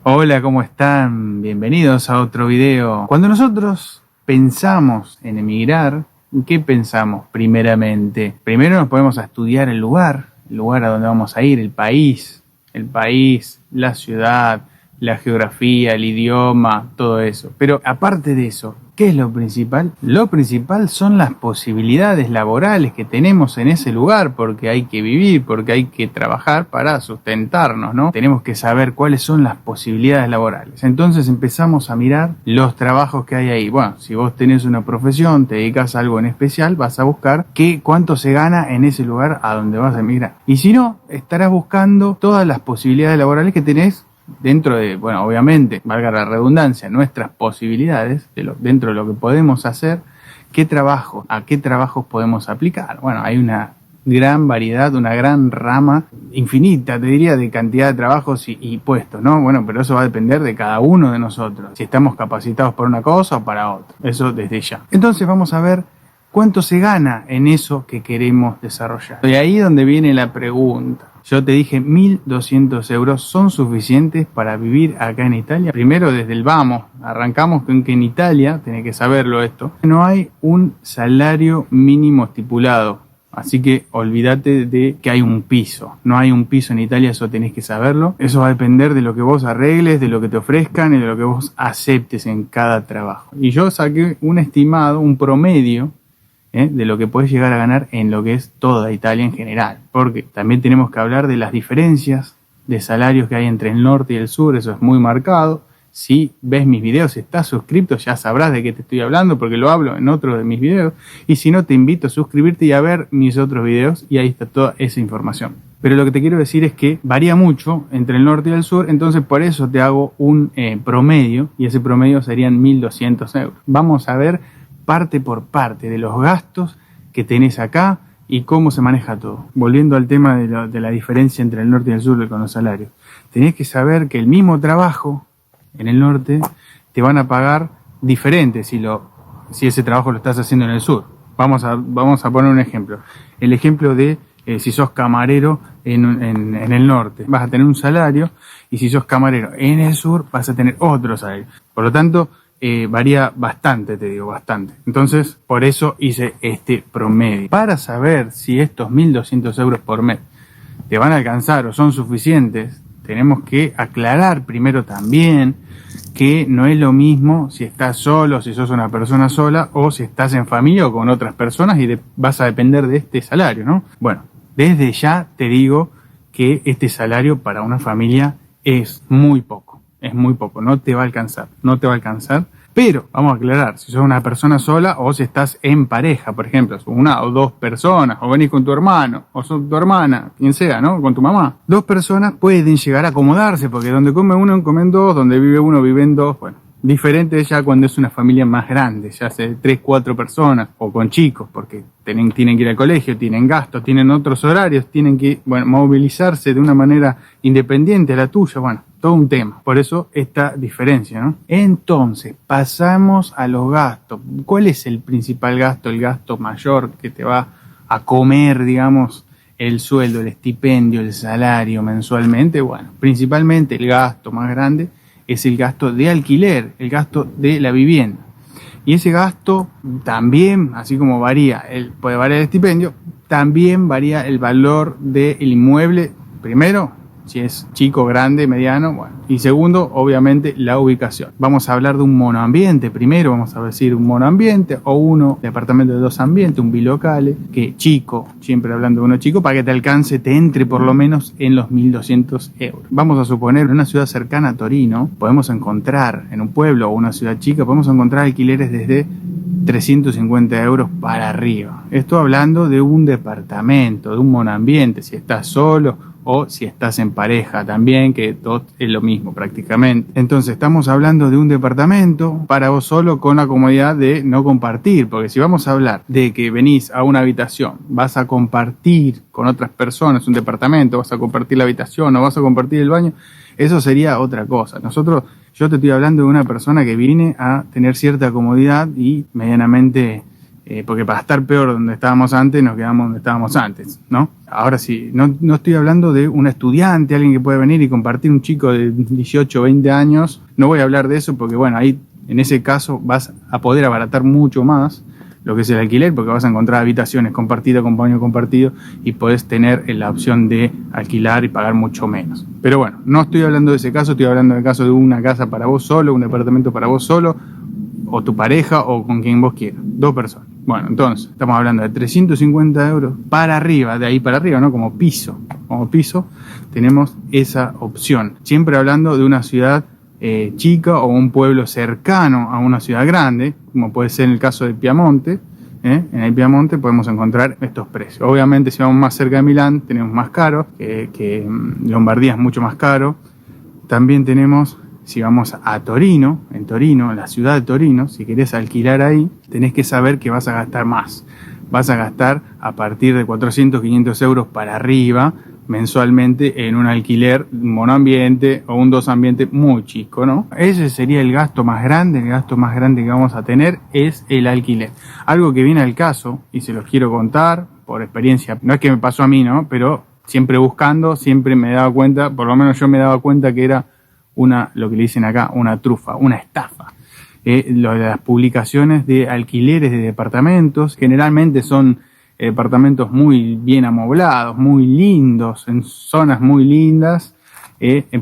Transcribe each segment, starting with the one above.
Hola, ¿cómo están? Bienvenidos a otro video. Cuando nosotros pensamos en emigrar, ¿qué pensamos primeramente? Primero nos ponemos a estudiar el lugar a donde vamos a ir, el país, la ciudad, la geografía, el idioma, todo eso. Pero aparte de eso, ¿qué es lo principal? Lo principal son las posibilidades laborales que tenemos en ese lugar, porque hay que vivir, porque hay que trabajar para sustentarnos, ¿no? Tenemos que saber cuáles son las posibilidades laborales. Entonces empezamos a mirar los trabajos que hay ahí. Bueno, si vos tenés una profesión, te dedicas a algo en especial, vas a buscar cuánto se gana en ese lugar a donde vas a emigrar. Y si no, estarás buscando todas las posibilidades laborales que tenés dentro de, bueno, obviamente, valga la redundancia, nuestras posibilidades, dentro de lo que podemos hacer, a qué trabajos podemos aplicar. Bueno, hay una gran variedad, una gran rama infinita, te diría, de cantidad de trabajos y puestos, ¿no? Bueno, pero eso va a depender de cada uno de nosotros, si estamos capacitados para una cosa o para otra, eso desde ya. Entonces vamos a ver cuánto se gana en eso que queremos desarrollar. Y ahí donde viene la pregunta. Yo te dije, 1.200 euros son suficientes para vivir acá en Italia. Primero, desde el vamos, arrancamos con que en Italia, tenés que saberlo esto, no hay un salario mínimo estipulado. Así que olvídate de que hay un piso. No hay un piso en Italia, eso tenés que saberlo. Eso va a depender de lo que vos arregles, de lo que te ofrezcan y de lo que vos aceptes en cada trabajo. Y yo saqué un estimado, un promedio, de lo que puedes llegar a ganar en lo que es toda Italia en general, porque también tenemos que hablar de las diferencias de salarios que hay entre el norte y el sur. Eso es muy marcado. Si ves mis videos, si estás suscrito, ya sabrás de qué te estoy hablando, porque lo hablo en otro de mis videos, y si no, te invito a suscribirte y a ver mis otros videos, y ahí está toda esa información. Pero lo que te quiero decir es que varía mucho entre el norte y el sur, entonces por eso te hago un promedio, y ese promedio serían 1.200 euros. Vamos a ver parte por parte de los gastos que tenés acá y cómo se maneja todo. Volviendo al tema de la diferencia entre el norte y el sur con los salarios. Tenés que saber que el mismo trabajo en el norte te van a pagar diferente si ese trabajo lo estás haciendo en el sur. Vamos a poner un ejemplo. El ejemplo de si sos camarero en el norte, vas a tener un salario, y si sos camarero en el sur, vas a tener otro salario. Por lo tanto, varía bastante, te digo, bastante. Entonces, por eso hice este promedio. Para saber si estos 1.200 euros por mes te van a alcanzar o son suficientes, tenemos que aclarar primero también que no es lo mismo si estás solo, si sos una persona sola, o si estás en familia o con otras personas y vas a depender de este salario, ¿no? Bueno, desde ya te digo que este salario para una familia es muy poco. Es muy poco, no te va a alcanzar. Pero, vamos a aclarar, si sos una persona sola o si estás en pareja, por ejemplo, una o dos personas, o venís con tu hermano, o sos tu hermana, quien sea, ¿no? Con tu mamá. 2 personas pueden llegar a acomodarse, porque donde come uno, comen dos, donde vive uno, viven dos, bueno. Diferente ya cuando es una familia más grande, ya sea de 3, 4 personas, o con chicos, porque tienen que ir al colegio, tienen gastos, tienen otros horarios, tienen que, movilizarse de una manera independiente a la tuya, todo un tema. Por eso esta diferencia, ¿no? Entonces, pasamos a los gastos. ¿Cuál es el principal gasto, el gasto mayor que te va a comer, digamos, el sueldo, el estipendio, el salario mensualmente? Bueno, principalmente el gasto más grande es el gasto de alquiler, el gasto de la vivienda. Y ese gasto también, así como puede variar el estipendio, también varía el valor del inmueble. Primero, si es chico, grande, mediano, y segundo, obviamente, la ubicación. Vamos a hablar de un monoambiente. Primero vamos a decir un monoambiente o uno departamento de 2 ambientes, un bilocale, que chico, siempre hablando de uno chico, para que te alcance, te entre por lo menos en los 1.200 euros. Vamos a suponer en una ciudad cercana a Torino, podemos encontrar, en un pueblo o una ciudad chica, podemos encontrar alquileres desde 350 euros para arriba. Esto hablando de un departamento, de un monoambiente, si estás solo o si estás en pareja también, que todo es lo mismo prácticamente. Entonces estamos hablando de un departamento para vos solo, con la comodidad de no compartir, porque si vamos a hablar de que venís a una habitación, vas a compartir con otras personas un departamento, vas a compartir la habitación o vas a compartir el baño, eso sería otra cosa. Yo te estoy hablando de una persona que viene a tener cierta comodidad y medianamente porque para estar peor donde estábamos antes, nos quedamos donde estábamos antes, ¿no? Ahora sí, no estoy hablando de un estudiante, alguien que puede venir y compartir, un chico de 18 o 20 años. No voy a hablar de eso porque, bueno, ahí en ese caso vas a poder abaratar mucho más lo que es el alquiler, porque vas a encontrar habitaciones compartidas con baño compartido y podés tener la opción de alquilar y pagar mucho menos. Pero bueno, no estoy hablando de ese caso, estoy hablando del caso de una casa para vos solo, un departamento para vos solo, o tu pareja, o con quien vos quieras, 2 personas. Bueno, entonces, estamos hablando de 350 euros para arriba, de ahí para arriba, ¿no? Como piso, tenemos esa opción. Siempre hablando de una ciudad chica o un pueblo cercano a una ciudad grande, como puede ser en el caso de Piamonte. En el Piamonte podemos encontrar estos precios. Obviamente, si vamos más cerca de Milán, tenemos más caro, que Lombardía es mucho más caro. También tenemos, si vamos a Torino, en la ciudad de Torino, si querés alquilar ahí, tenés que saber que vas a gastar más. Vas a gastar a partir de 400, 500 euros para arriba mensualmente en un alquiler monoambiente o un 2 ambiente muy chico, ¿no? Ese sería el gasto más grande. El gasto más grande que vamos a tener es el alquiler. Algo que viene al caso, y se los quiero contar por experiencia, no es que me pasó a mí, ¿no? Pero siempre buscando, siempre me he dado cuenta, por lo menos yo me he dado cuenta que era lo que le dicen acá, una trufa, una estafa. Lo de las publicaciones de alquileres de departamentos, generalmente son departamentos muy bien amoblados, muy lindos, en zonas muy lindas,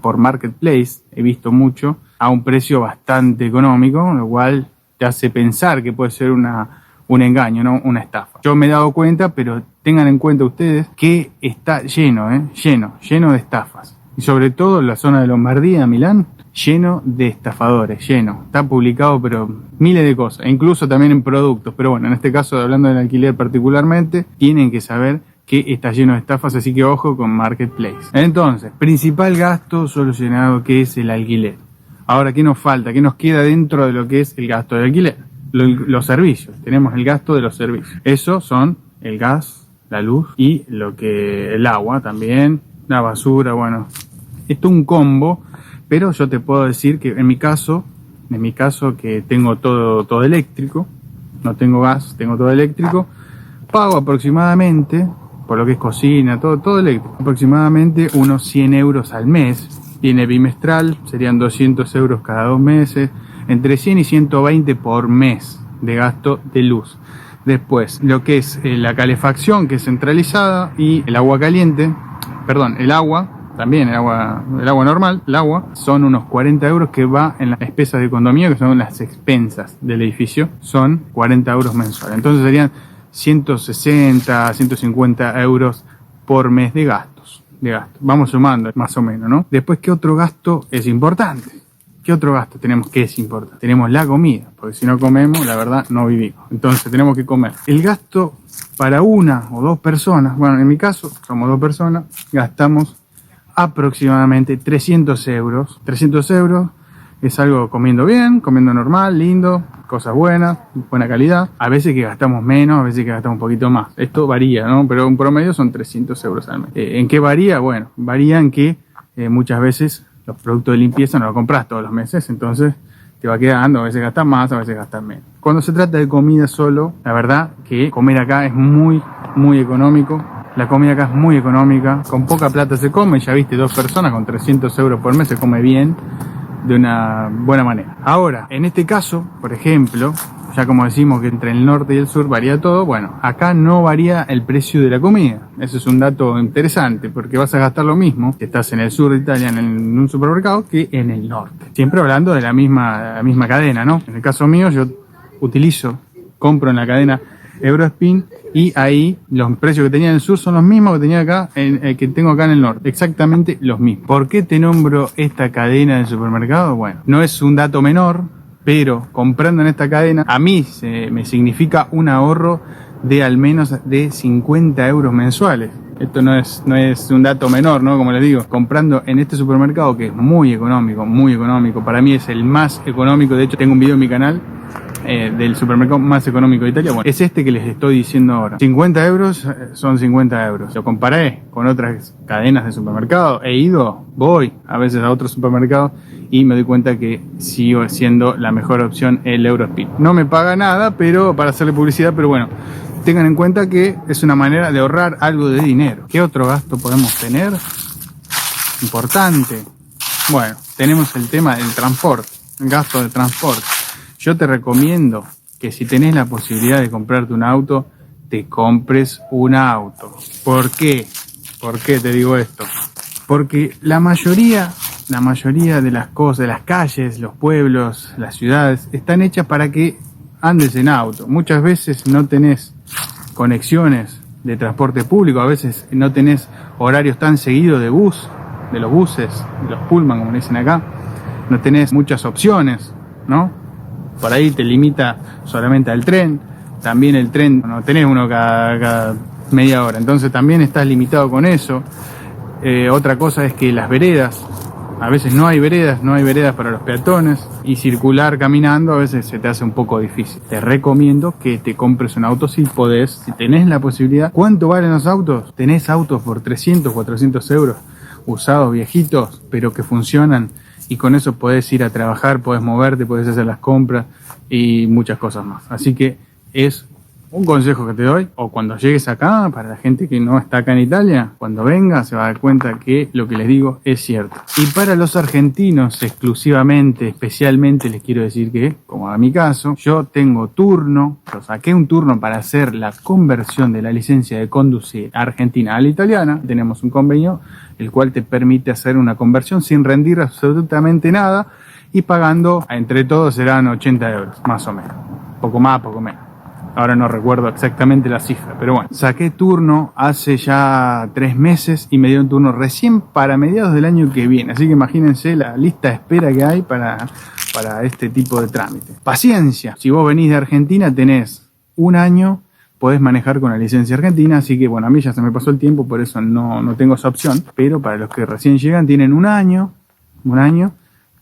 por Marketplace, he visto mucho, a un precio bastante económico, lo cual te hace pensar que puede ser un engaño, ¿no? Una estafa. Yo me he dado cuenta, pero tengan en cuenta ustedes que está lleno de estafas. Y sobre todo en la zona de Lombardía, Milán, lleno de estafadores, lleno. Está publicado, pero miles de cosas, incluso también en productos. Pero bueno, en este caso, hablando del alquiler particularmente, tienen que saber que está lleno de estafas, así que ojo con Marketplace. Entonces, principal gasto solucionado, que es el alquiler. Ahora, ¿qué nos falta? ¿Qué nos queda dentro de lo que es el gasto de alquiler? Los servicios. Tenemos el gasto de los servicios. Esos son el gas, la luz y el agua también, la basura, bueno. Esto es un combo, pero yo te puedo decir que en mi caso que tengo todo eléctrico, no tengo gas, tengo todo eléctrico, pago aproximadamente, por lo que es cocina, todo eléctrico, aproximadamente unos 100 euros al mes. Viene bimestral, serían 200 euros cada 2 meses, entre 100 y 120 por mes de gasto de luz. Después, lo que es la calefacción, que es centralizada, y el agua caliente, el agua, también el agua normal, son unos 40 euros que va en las despesas de condominio, que son las expensas del edificio, son 40 euros mensuales. Entonces serían 160, 150 euros por mes de gastos. Vamos sumando más o menos, ¿no? Después, ¿qué otro gasto es importante? ¿Qué otro gasto tenemos que es importante? Tenemos la comida, porque si no comemos, la verdad, no vivimos. Entonces tenemos que comer. El gasto para una o 2 personas, bueno, en mi caso, somos 2 personas, gastamos aproximadamente 300 euros. 300 euros es algo comiendo bien, comiendo normal, lindo, cosas buenas, buena calidad. A veces que gastamos menos, a veces que gastamos un poquito más. Esto varía, ¿no? Pero en promedio son 300 euros al mes. ¿En qué varía? Bueno, varía en que muchas veces los productos de limpieza no los compras todos los meses, entonces te va quedando, a veces gastas más, a veces gastas menos. Cuando se trata de comida solo, la verdad que comer acá es muy, muy económico. La comida acá es muy económica, con poca plata se come, ya viste, 2 personas con 300 euros por mes se come bien, de una buena manera. Ahora, en este caso, por ejemplo, ya como decimos que entre el norte y el sur varía todo, bueno, acá no varía el precio de la comida. Eso es un dato interesante, porque vas a gastar lo mismo si estás en el sur de Italia en un supermercado que en el norte. Siempre hablando de la misma cadena, ¿no? En el caso mío, yo compro en la cadena Eurospin, y ahí los precios que tenía en el sur son los mismos que tenía acá, que tengo acá en el norte, exactamente los mismos. ¿Por qué te nombro esta cadena de supermercado? Bueno, no es un dato menor, pero comprando en esta cadena a mí me significa un ahorro de al menos de 50 euros mensuales. Esto no es un dato menor, ¿no? Como les digo, comprando en este supermercado que es muy económico, para mí es el más económico. De hecho, tengo un video en mi canal del supermercado más económico de Italia, bueno, es este que les estoy diciendo ahora. 50 euros son 50 euros. Lo comparé con otras cadenas de supermercado. Voy a veces a otros supermercados y me doy cuenta que sigo siendo la mejor opción el Eurospin. No me paga nada, pero para hacerle publicidad, pero bueno, tengan en cuenta que es una manera de ahorrar algo de dinero. ¿Qué otro gasto podemos tener? Importante. Bueno, tenemos el tema del transporte, el gasto de transporte. Yo te recomiendo que si tenés la posibilidad de comprarte un auto, te compres un auto. ¿Por qué? ¿Por qué te digo esto? Porque la mayoría de las cosas, de las calles, los pueblos, las ciudades, están hechas para que andes en auto. Muchas veces no tenés conexiones de transporte público, a veces no tenés horarios tan seguidos de bus, de los buses, de los pullman, como dicen acá. No tenés muchas opciones, ¿no? Por ahí te limita solamente al tren. También el tren no tenés uno cada media hora, entonces también estás limitado con eso. Otra cosa es que las veredas, a veces no hay veredas para los peatones, y circular caminando a veces se te hace un poco difícil. Te recomiendo que te compres un auto si podés, si tenés la posibilidad. ¿Cuánto valen los autos? Tenés autos por 300, 400 euros, usados, viejitos, pero que funcionan, y con eso podés ir a trabajar, podés moverte, podés hacer las compras y muchas cosas más. Así que es un consejo que te doy, o cuando llegues acá, para la gente que no está acá en Italia, cuando venga se va a dar cuenta que lo que les digo es cierto. Y para los argentinos exclusivamente, especialmente, les quiero decir que, como a mi caso, yo tengo turno, yo saqué un turno para hacer la conversión de la licencia de conducir argentina a la italiana. Tenemos un convenio el cual te permite hacer una conversión sin rendir absolutamente nada y pagando, entre todos serán 80 euros, más o menos, poco más, poco menos. Ahora no recuerdo exactamente la cifra, pero bueno. Saqué turno hace ya 3 meses y me dieron turno recién para mediados del año que viene. Así que imagínense la lista de espera que hay para este tipo de trámite. Paciencia. Si vos venís de Argentina, tenés un año, podés manejar con la licencia argentina. Así que bueno, a mí ya se me pasó el tiempo, por eso no tengo esa opción. Pero para los que recién llegan, tienen un año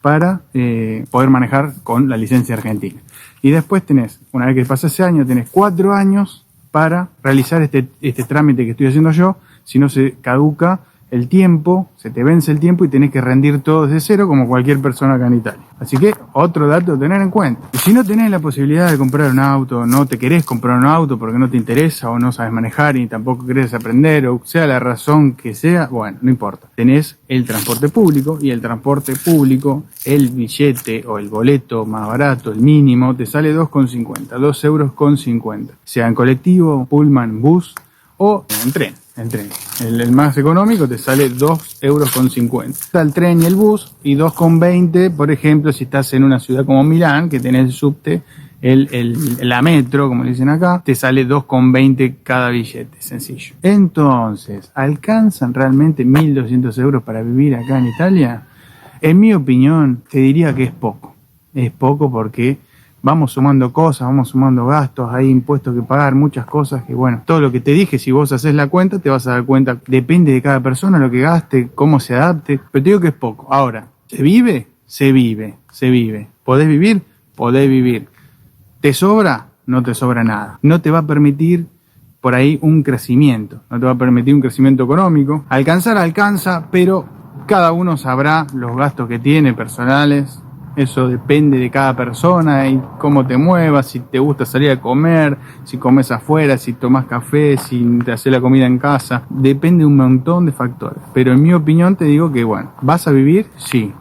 para poder manejar con la licencia argentina. Y después tenés, una vez que pasa ese año, tenés 4 años para realizar este trámite que estoy haciendo yo. Si no, se caduca el tiempo, se te vence el tiempo y tenés que rendir todo desde cero como cualquier persona acá en Italia. Así que otro dato a tener en cuenta. Y si no tenés la posibilidad de comprar un auto, no te querés comprar un auto porque no te interesa o no sabes manejar y tampoco querés aprender, o sea la razón que sea, bueno, no importa. Tenés el transporte público, y el transporte público, el billete o el boleto más barato, el mínimo, te sale 2,50, 2,50 €, sea en colectivo, pullman, bus o en tren. El tren, el más económico, te sale 2,50 €. Está el tren y el bus, y 2,20 €, por ejemplo, si estás en una ciudad como Milán, que tenés el subte, la metro, como le dicen acá, te sale 2,20 € cada billete, sencillo. Entonces, ¿alcanzan realmente 1.200 € para vivir acá en Italia? En mi opinión, te diría que es poco. Es poco porque vamos sumando cosas, vamos sumando gastos, hay impuestos que pagar, muchas cosas que, bueno, todo lo que te dije, si vos haces la cuenta, te vas a dar cuenta, depende de cada persona lo que gaste, cómo se adapte, pero te digo que es poco. Ahora, ¿se vive? Se vive. ¿Podés vivir? Podés vivir. ¿Te sobra? No te sobra nada. No te va a permitir por ahí un crecimiento, no te va a permitir un crecimiento económico. Alcanza, pero cada uno sabrá los gastos que tiene personales. Eso depende de cada persona y cómo te muevas, si te gusta salir a comer, si comes afuera, si tomas café, si te haces la comida en casa. Depende de un montón de factores. Pero en mi opinión te digo que, bueno, ¿vas a vivir? Sí.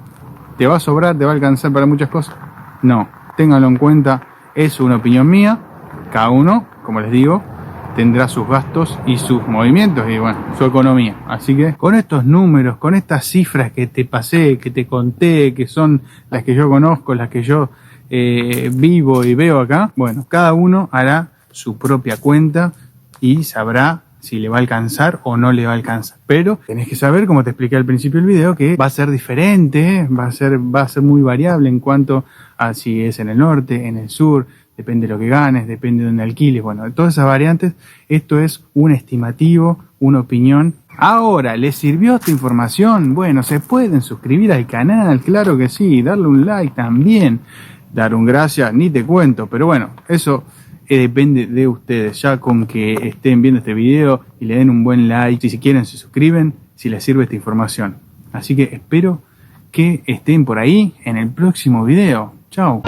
¿Te va a sobrar? ¿Te va a alcanzar para muchas cosas? No. Ténganlo en cuenta, es una opinión mía. Cada uno, como les digo, tendrá sus gastos y sus movimientos y, bueno, su economía. Así que con estos números, con estas cifras que te pasé, que te conté, que son las que yo conozco, las que yo vivo y veo acá, bueno, cada uno hará su propia cuenta y sabrá si le va a alcanzar o no le va a alcanzar. Pero tenés que saber, como te expliqué al principio del video, que va a ser diferente, va a ser muy variable en cuanto a si es en el norte, en el sur. Depende de lo que ganes, depende de dónde alquiles, bueno, de todas esas variantes. Esto es un estimativo, una opinión. Ahora, ¿les sirvió esta información? Bueno, se pueden suscribir al canal, claro que sí, darle un like también. dar un gracias, ni te cuento, pero bueno, eso depende de ustedes. Ya con que estén viendo este video y le den un buen like, si quieren se suscriben, si les sirve esta información. Así que espero que estén por ahí en el próximo video. Chao.